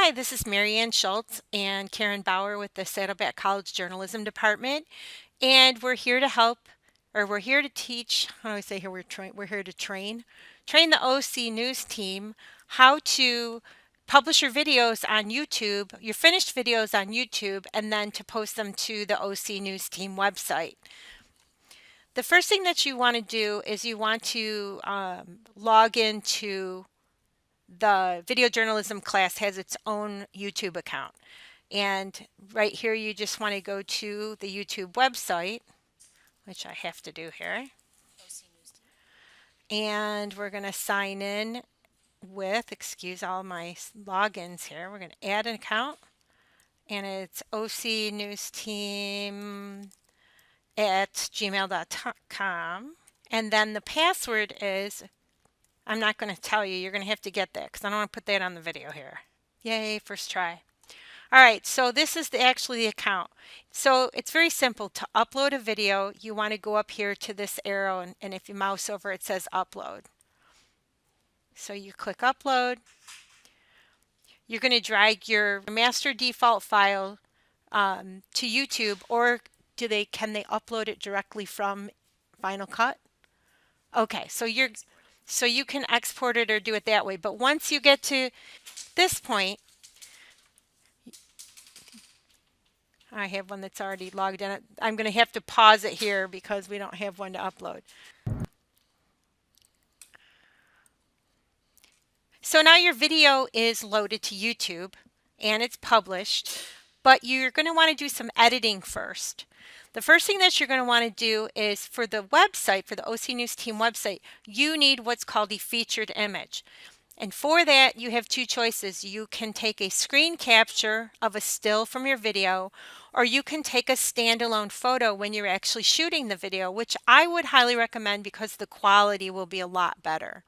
Hi, this is Marianne Schultz and Karen Bauer with the Saddleback College Journalism Department, and we're here to help, or we're here to teach. How do I say here? We're here to train the OC News team how to publish your videos on YouTube, your finished videos on YouTube, and then to post them to the OC News team website. The first thing that you want to do is you want to log into the video journalism class has its own YouTube account. And right here, you just want to go to the YouTube website, which I have to do here. And we're going to sign in with, excuse all my logins here, we're going to add an account. And it's ocnewsteam@gmail.com. And then the password is, I'm not going to tell you, you're going to have to get that because I don't want to put that on the video here. Yay, first try. All right, so this is actually the account. So it's very simple. To upload a video, you want to go up here to this arrow, and if you mouse over, it says upload. So you click upload. You're going to drag your master default file to YouTube, or can they upload it directly from Final Cut? Okay, so you can export it or do it that way. But once you get to this point, I have one that's already logged in. I'm going to have to pause it here because we don't have one to upload. So now your video is loaded to YouTube and it's published, but you're going to want to do some editing first. The first thing that you're going to want to do is for the website, for the OC News Team website, you need what's called a featured image. And for that, you have two choices. You can take a screen capture of a still from your video, or you can take a standalone photo when you're actually shooting the video, which I would highly recommend because the quality will be a lot better.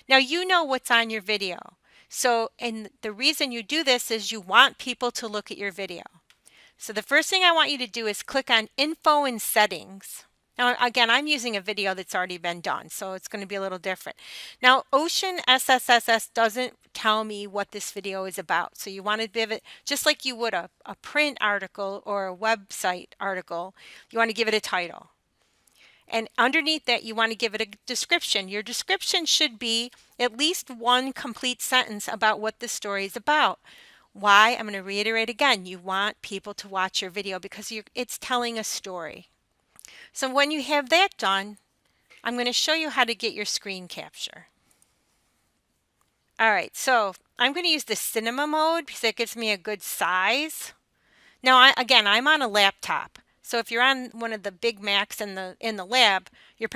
Now you know what's on your video. So, and the reason you do this is you want people to look at your video. So the first thing I want you to do is click on Info and Settings. Now, again, I'm using a video that's already been done, so it's going to be a little different. Now, Ocean SSSS doesn't tell me what this video is about. So you want to give it, just like you would a print article or a website article, you want to give it a title. And underneath that, you want to give it a description. Your description should be at least one complete sentence about what the story is about. Why? I'm going to reiterate again. You want people to watch your video because it's telling a story. So when you have that done, I'm going to show you how to get your screen capture. All right, so I'm going to use the cinema mode because it gives me a good size. Now, I'm on a laptop. So if you're on one of the big Macs in the lab, you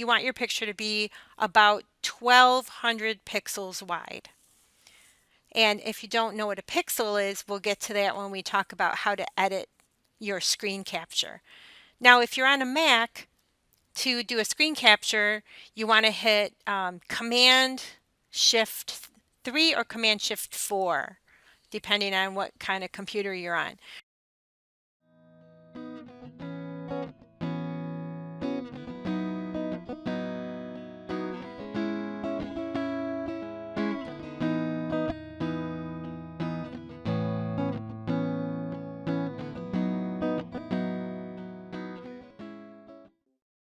want your picture to be about 1200 pixels wide. And if you don't know what a pixel is, we'll get to that when we talk about how to edit your screen capture. Now, if you're on a Mac, to do a screen capture, you want to hit Command Shift 3 or Command Shift 4, depending on what kind of computer you're on.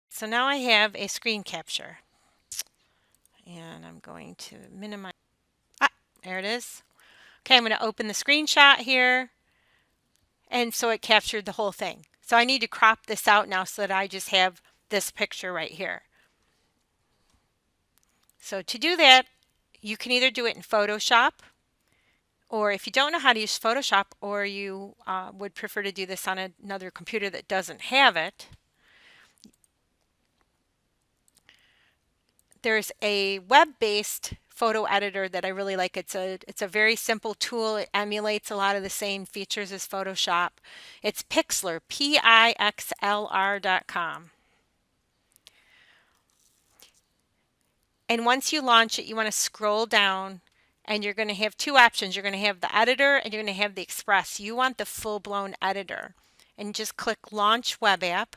So now I have a screen capture, and I'm going to minimize. There it is. Okay, I'm going to open the screenshot here, and so it captured the whole thing. So I need to crop this out now so that I just have this picture right here. So to do that, you can either do it in Photoshop, or if you don't know how to use Photoshop, or you would prefer to do this on another computer that doesn't have it, there's a web-based photo editor that I really like. It's a very simple tool. It emulates a lot of the same features as Photoshop. It's Pixlr, Pixlr.com. And once you launch it, you want to scroll down, and you're going to have two options. You're going to have the editor and you're going to have the Express. You want the full-blown editor. And just click Launch Web App.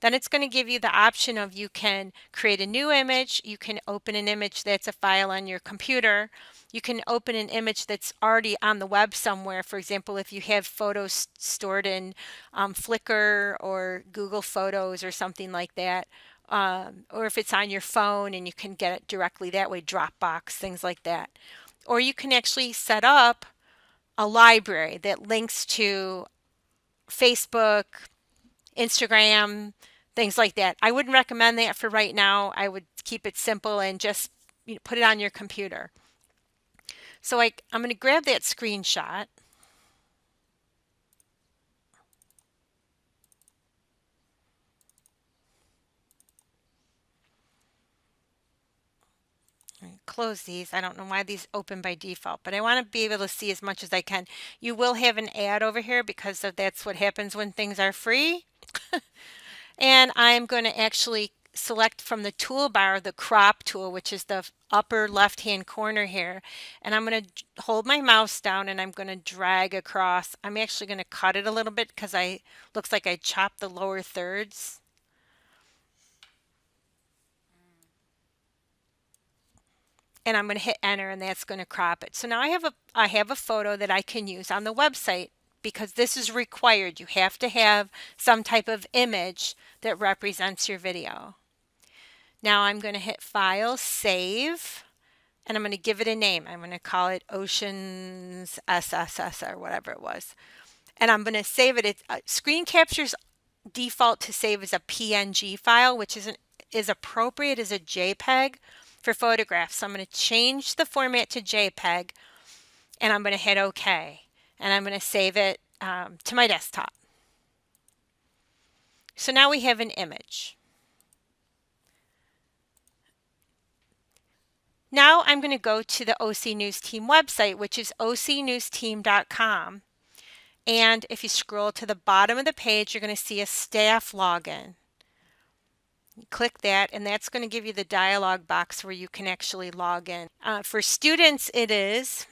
Then it's going to give you the option of you can create a new image, you can open an image that's a file on your computer, you can open an image that's already on the web somewhere. For example, if you have photos stored in Flickr or Google Photos or something like that, or if it's on your phone and you can get it directly that way, Dropbox, things like that. Or you can actually set up a library that links to Facebook, Instagram, things like that. I wouldn't recommend that for right now. I would keep it simple and just put it on your computer. So I'm going to grab that screenshot. Close these. I don't know why these open by default, but I want to be able to see as much as I can. You will have an ad over here because that's what happens when things are free. And I'm going to actually select from the toolbar the crop tool, which is the upper left hand corner here, and I'm going to hold my mouse down and I'm going to drag across. I'm actually going to cut it a little bit because looks like I chopped the lower thirds. And I'm going to hit enter, and that's going to crop it. So now I have a photo that I can use on the website because this is required. You have to have some type of image that represents your video. Now I'm going to hit File, Save, and I'm going to give it a name. I'm going to call it Oceans SSS or whatever it was. And I'm going to save it. Screen Capture's default to save as a PNG file, which is appropriate as a JPEG for photographs. So I'm going to change the format to JPEG, and I'm going to hit OK. And I'm going to save it to my desktop. So now we have an image. Now I'm going to go to the OC News Team website, which is ocnewsteam.com. And if you scroll to the bottom of the page, you're going to see a staff login. Click that, and that's going to give you the dialog box where you can actually log in. For students, it is,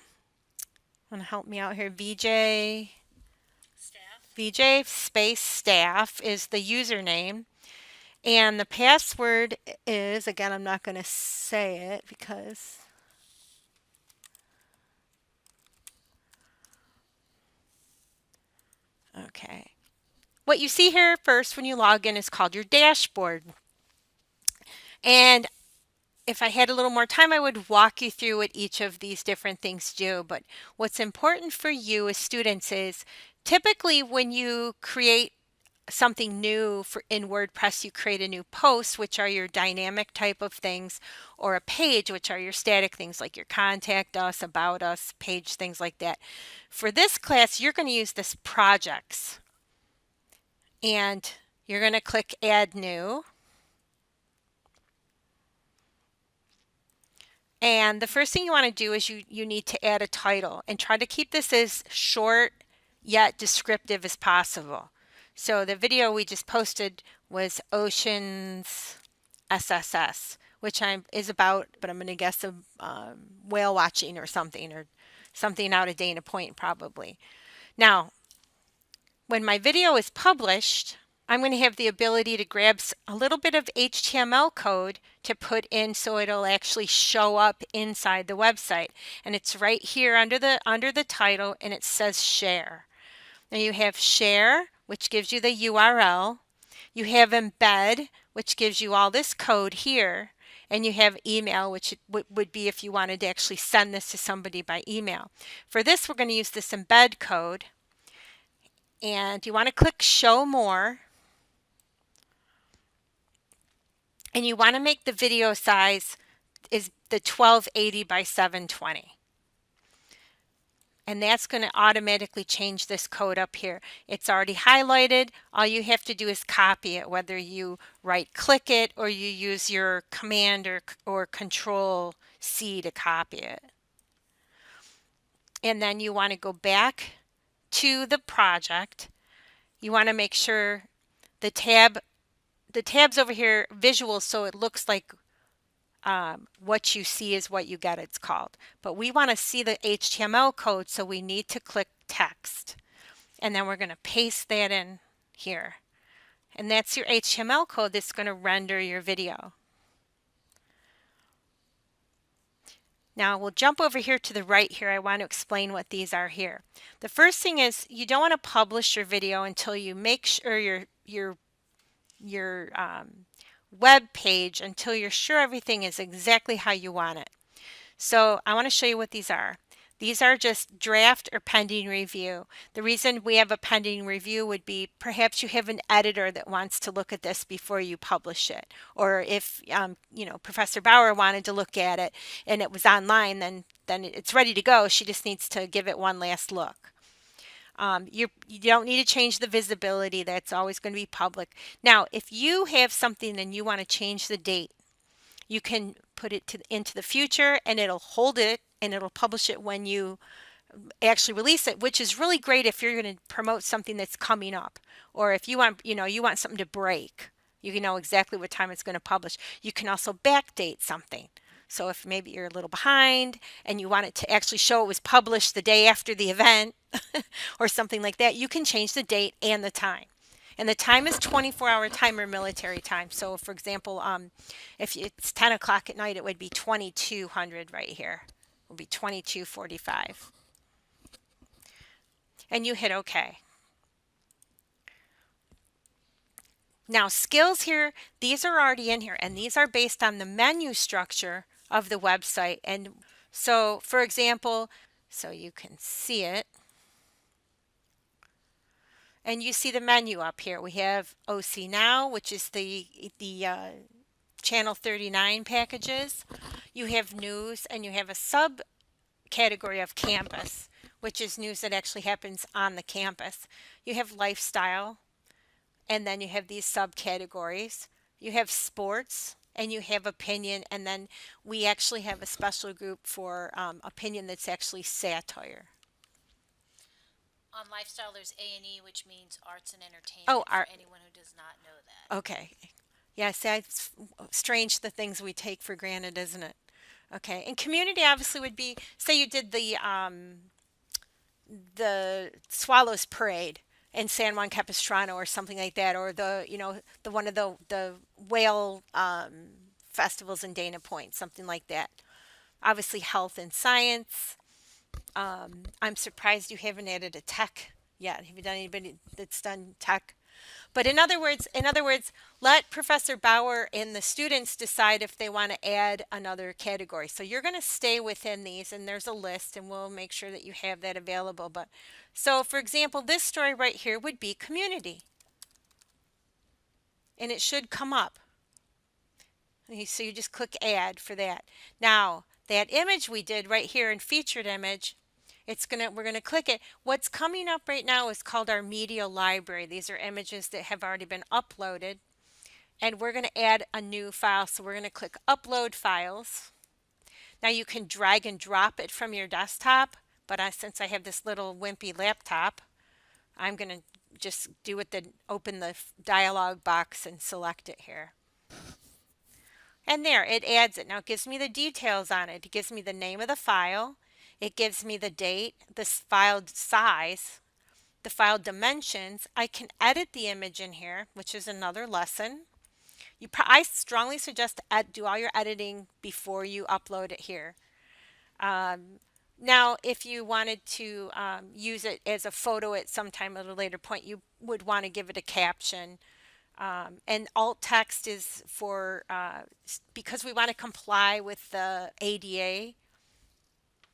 want to help me out here, VJ space staff is the username. And the password is, again, I'm not going to say it because okay. What you see here first when you log in is called your dashboard. And if I had a little more time, I would walk you through what each of these different things do. But what's important for you as students is typically when you create something new in WordPress, you create a new post, which are your dynamic type of things, or a page, which are your static things like your contact us, about us page, things like that. For this class, you're going to use this projects, and you're going to click add new. And the first thing you want to do is you need to add a title and try to keep this as short yet descriptive as possible. So the video we just posted was Oceans SSS, which is about, but I'm going to guess a whale watching or something out of Dana Point probably. Now, when my video is published, I'm going to have the ability to grab a little bit of HTML code to put in so it'll actually show up inside the website. And it's right here under the title, and it says share. Now you have share, which gives you the URL. You have embed, which gives you all this code here. And you have email, which would be if you wanted to actually send this to somebody by email. For this, we're going to use this embed code. And you want to click show more. And you want to make the video size is the 1280 by 720. And that's going to automatically change this code up here. It's already highlighted. All you have to do is copy it, whether you right click it or you use your command or control C to copy it. And then you want to go back to the project. You want to make sure the tabs over here visual, so it looks like what you see is what you get, it's called. But we want to see the HTML code, so we need to click text. And then we're going to paste that in here. and that's your HTML code that's going to render your video. Now we'll jump over here to the right here. I want to explain what these are here. The first thing is you don't want to publish your video until you make sure your web page, until you're sure everything is exactly how you want it. So I want to show you what these are. These are just draft or pending review. The reason we have a pending review would be perhaps you have an editor that wants to look at this before you publish it. Or if Professor Bauer wanted to look at it and it was online, then it's ready to go. She just needs to give it one last look. You don't need to change the visibility. That's always going to be public. Now, if you have something and you want to change the date, you can put it into the future and it'll hold it and it'll publish it when you actually release it, which is really great if you're going to promote something that's coming up, or if you want something to break, you know exactly what time it's going to publish. You can also backdate something. So if maybe you're a little behind and you want it to actually show it was published the day after the event or something like that, you can change the date and the time. And the time is 24-hour timer military time. So for example, if it's 10 o'clock at night, it would be 2200 right here. It would be 2245. And you hit OK. Now skills here, these are already in here, and these are based on the menu structure of the website. And so for example, so you can see it, and you see the menu up here. We have OC Now, which is the Channel 39 packages. You have news, and you have a subcategory of campus, which is news that actually happens on the campus. You have lifestyle, and then you have these subcategories. You have sports, and you have opinion, and then we actually have a special group for opinion that's actually satire. On lifestyle, there's A&E, which means arts and entertainment. Oh, for anyone who does not know that. Okay. Yes, it's strange the things we take for granted, isn't it? Okay. And community obviously would be, say you did the Swallows Parade in San Juan Capistrano or something like that, or the one of the whale festivals in Dana Point, something like that. Obviously, health and science. I'm surprised you haven't added a tech yet. Have you done anybody that's done tech? But in other words, let Professor Bauer and the students decide if they want to add another category. So you're going to stay within these, and there's a list, and we'll make sure that you have that available. But so, for example, this story right here would be community, and it should come up. So you just click add for that. Now, that image we did right here in featured image, we're gonna click it. What's coming up right now is called our media library. These are images that have already been uploaded, and we're gonna add a new file. So we're gonna click upload files. Now you can drag and drop it from your desktop, but since I have this little wimpy laptop, I'm gonna just do it, open the dialog box and select it here. And there, it adds it. Now it gives me the details on it. It gives me the name of the file. It gives me the date, the file size, the file dimensions. I can edit the image in here, which is another lesson. I strongly suggest to do all your editing before you upload it here. Now, if you wanted to use it as a photo at some time at a later point, you would want to give it a caption. And alt text is for, because we want to comply with the ADA,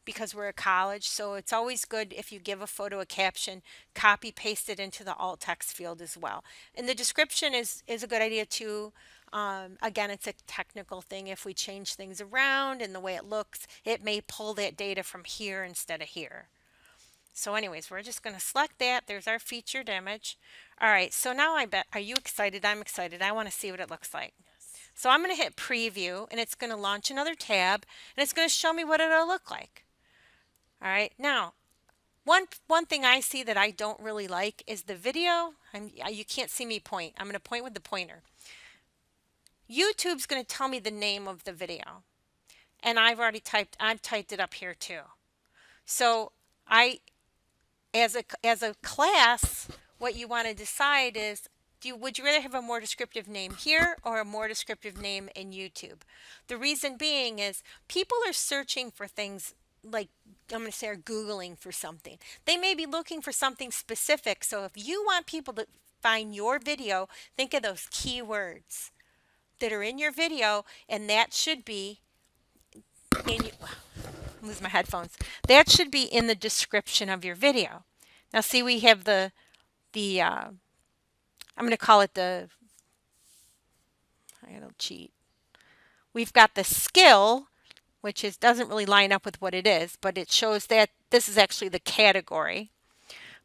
because we're a college, so it's always good if you give a photo a caption, copy paste it into the alt text field as well. And the description is a good idea too. Again, it's a technical thing. If we change things around and the way it looks, it may pull that data from here instead of here. So anyways, we're just going to select that. There's our featured image. All right, so now are you excited? I'm excited. I want to see what it looks like. Yes. So I'm going to hit preview, and it's going to launch another tab, and it's going to show me what it'll look like. All right, now one thing I see that I don't really like is the video. You can't see me point. I'm going to point with the pointer. YouTube's going to tell me the name of the video, and I've typed it up here too. So as a class, what you want to decide is would you rather have a more descriptive name here or a more descriptive name in YouTube? The reason being is people are searching for things like, I'm going to say, are Googling for something. They may be looking for something specific. So if you want people to find your video, think of those keywords that are in your video, and that should be in, lose my headphones. That should be in the description of your video. Now see, we have I'm going to call it I gotta cheat. We've got the skill, which doesn't really line up with what it is, but it shows that this is actually the category.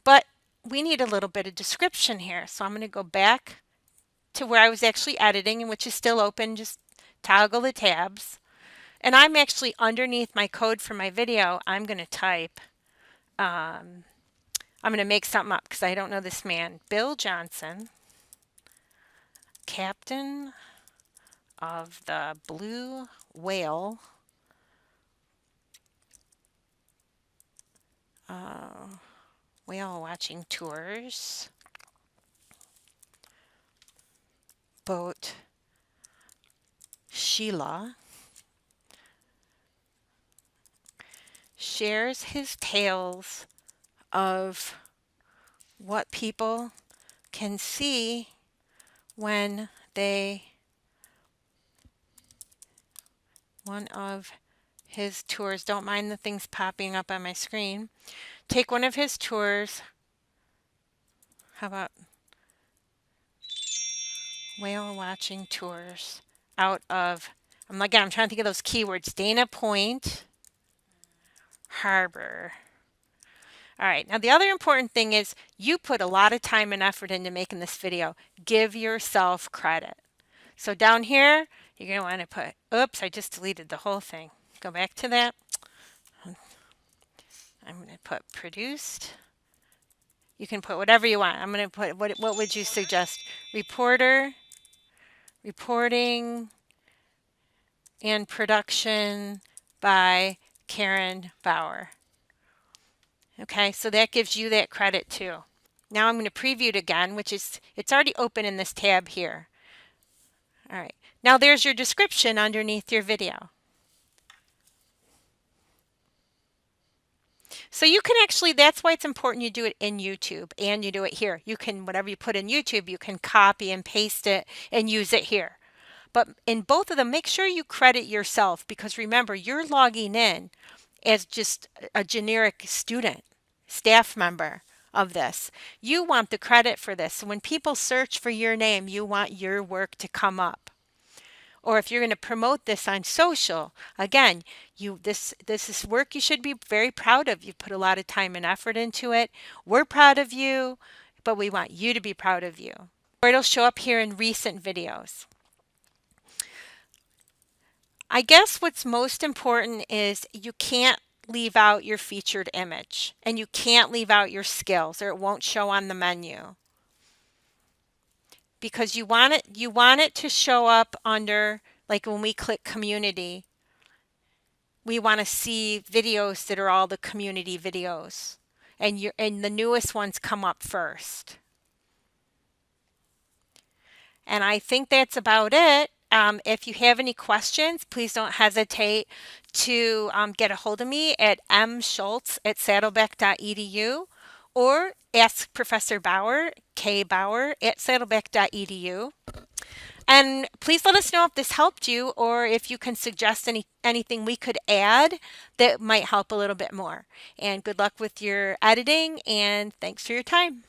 But we need a little bit of description here. So I'm going to go back to where I was actually editing, and which is still open. Just toggle the tabs. And I'm actually underneath my code for my video. I'm going to type, I'm going to make something up because I don't know this man. Bill Johnson, captain of the Blue Whale whale watching tours, boat Sheila, shares his tales of what people can see when one of his tours, don't mind the things popping up on my screen, take one of his tours, how about whale watching tours out of, I'm trying to think of those keywords, Dana Point Harbor. All right, now the other important thing is you put a lot of time and effort into making this video. Give yourself credit. So down here, you're going to want to put, oops, I just deleted the whole thing. Go back to that. I'm going to put produced. You can put whatever you want. I'm going to put, what would you suggest? Reporter, reporting, and production by Karen Bauer. Okay, so that gives you that credit too. Now I'm going to preview it again, it's already open in this tab here. All right, now there's your description underneath your video. So you can actually, that's why it's important you do it in YouTube and you do it here. You can, whatever you put in YouTube, you can copy and paste it and use it here. But in both of them, make sure you credit yourself, because remember, you're logging in as just a generic student, staff member of this. You want the credit for this. So when people search for your name, you want your work to come up. Or if you're going to promote this on social, again, this is work you should be very proud of. You put a lot of time and effort into it. We're proud of you, but we want you to be proud of you. Or it'll show up here in recent videos. I guess what's most important is you can't leave out your featured image, and you can't leave out your skills, or it won't show on the menu. Because you want it to show up under, like when we click community, we want to see videos that are all the community videos, and the newest ones come up first. And I think that's about it. If you have any questions, please don't hesitate to get a hold of me at mschultz@saddleback.edu, or ask Professor Bauer, kbauer@saddleback.edu. And please let us know if this helped you, or if you can suggest anything we could add that might help a little bit more. And good luck with your editing, and thanks for your time.